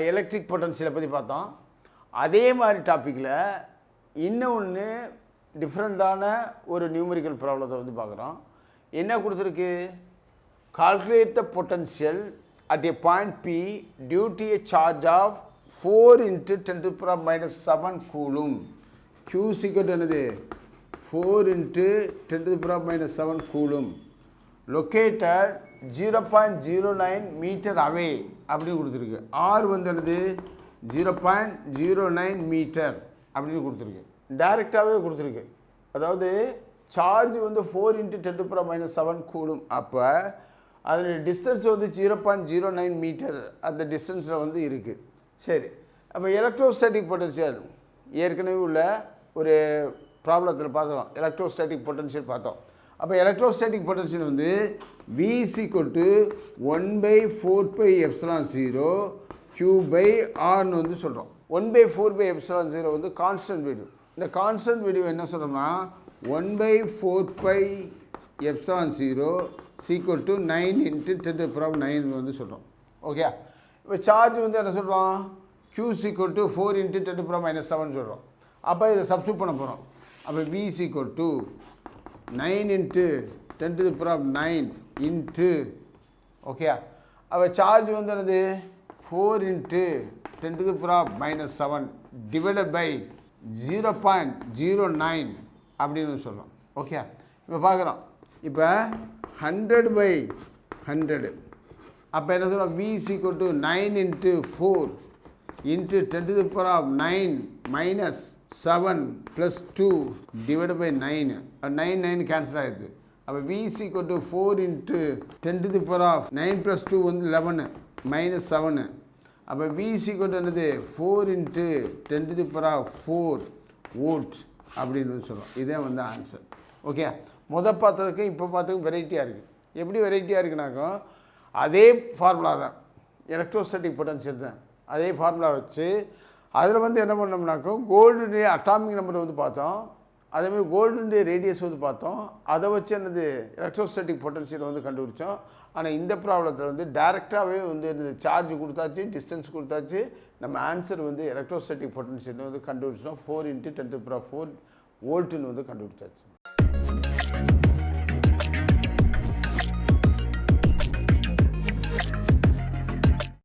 Electric பொட்டன்ஷியலை பற்றி பார்த்தோம். அதே மாதிரி டாப்பிக்கில் இன்னொன்று டிஃப்ரெண்ட்டான ஒரு நியூமரிக்கல் ப்ராப்ளத்தை வந்து பார்க்குறோம். என்ன கொடுத்துருக்கு? Calculate the potential at a point P due to a charge of 4 × 10⁻⁷ coulomb. Q = என்னது? 4 × 10⁻⁷ கூலும். லொக்கேட்டட் 0.09 மீட்டர் அவே அப்படின்னு கொடுத்துருக்கு. ஆர் வந்து என்னது? 0.09 மீட்டர் அப்படின்னு கொடுத்துருக்கு. டைரெக்டாகவே கொடுத்துருக்கு. அதாவது சார்ஜ் வந்து 4 × 10⁻⁷ கூலும். அப்போ அதோடைய டிஸ்டன்ஸ் வந்து 0.09 மீட்டர் அந்த டிஸ்டன்ஸில் வந்து இருக்குது. சரி, அப்போ எலக்ட்ரோஸ்டாட்டிக் பொட்டன்ஷியல் ஏற்கனவே உள்ள ஒரு ப்ராப்ளத்தில் பார்த்தோம். எலக்ட்ரோஸ்டாட்டிக் பொட்டன்ஷியல் பார்த்தோம். அப்போ எலக்ட்ரோஸ்டாட்டிக் பொட்டன்ஷியல் வந்து V = 1/4πε0 Q/Rன்னு வந்து சொல்கிறோம். 1/4πε0 வந்து கான்ஸ்டன்ட் வேல்யூ. இந்த கான்ஸ்டன்ட் வேல்யூ என்ன சொல்கிறோம்னா 1/4πε0 = 9 × 10⁻⁹ வந்து சொல்கிறோம். ஓகே, இப்போ சார்ஜ் வந்து என்ன சொல்கிறோம்? Q = 4 × 10⁻⁷ சொல்கிறோம். அப்போ இதை சப்ஸ்டியூட் பண்ண போகிறோம். அப்போ V = 9 × 10⁹ இன்ட்டு ஓகே. அப்போ சார்ஜ் வந்து என்னது? 4 × 10⁻⁷ டிவைடட் பை 0.09 அப்படின்னு சொல்கிறோம். ஓகே, இப்போ பார்க்குறோம். இப்போ 100/100 அப்போ என்ன சொல்கிறோம்? V = 9 × 4 × 10⁻⁹ -7 + 2 divide by 9. 9 கேன்சல் ஆகிடுது. அப்போ V = 4 × 10⁻9 + 2 வந்து 11 -7. அப்போ V = என்னது? 4 × 10⁴ வோல்ட் அப்படின்னு சொல்கிறோம். இதே வந்து ஆன்சர். ஓகே, பார்த்ததுக்கு இப்போ பார்த்ததுக்கு வெரைட்டியாக இருக்குது. எப்படி வெரைட்டியாக இருக்குனாக்கோ அதே ஃபார்முலா தான், எலக்ட்ரோஸ்டாட்டிக் பொட்டன்ஷியல் தான். அதே ஃபார்முலா வச்சு அதில் வந்து என்ன பண்ணோம்னாக்கோ கோல்டுடைய அட்டாமிக் நம்பர் வந்து பார்த்தோம். அதேமாதிரி கோல்டுடைய ரேடியஸ் வந்து பார்த்தோம். அதை வச்சு என்னது? எலக்ட்ரோஸ்டாட்டிக் பொட்டன்ஷியல் வந்து கண்டுபிடிச்சோம். ஆனால் இந்த ப்ராப்ளத்தில் வந்து டைரெக்டாகவே வந்து சார்ஜ் கொடுத்தாச்சு, டிஸ்டன்ஸ் கொடுத்தாச்சு. நம்ம ஆன்சர் வந்து எலக்ட்ரோஸ்டாட்டிக் பொட்டன்ஷியல் வந்து கண்டுபிடிச்சோம். 4 × 10⁴ வோல்ட்டுன்னு வந்து கண்டுபிடிச்சாச்சு.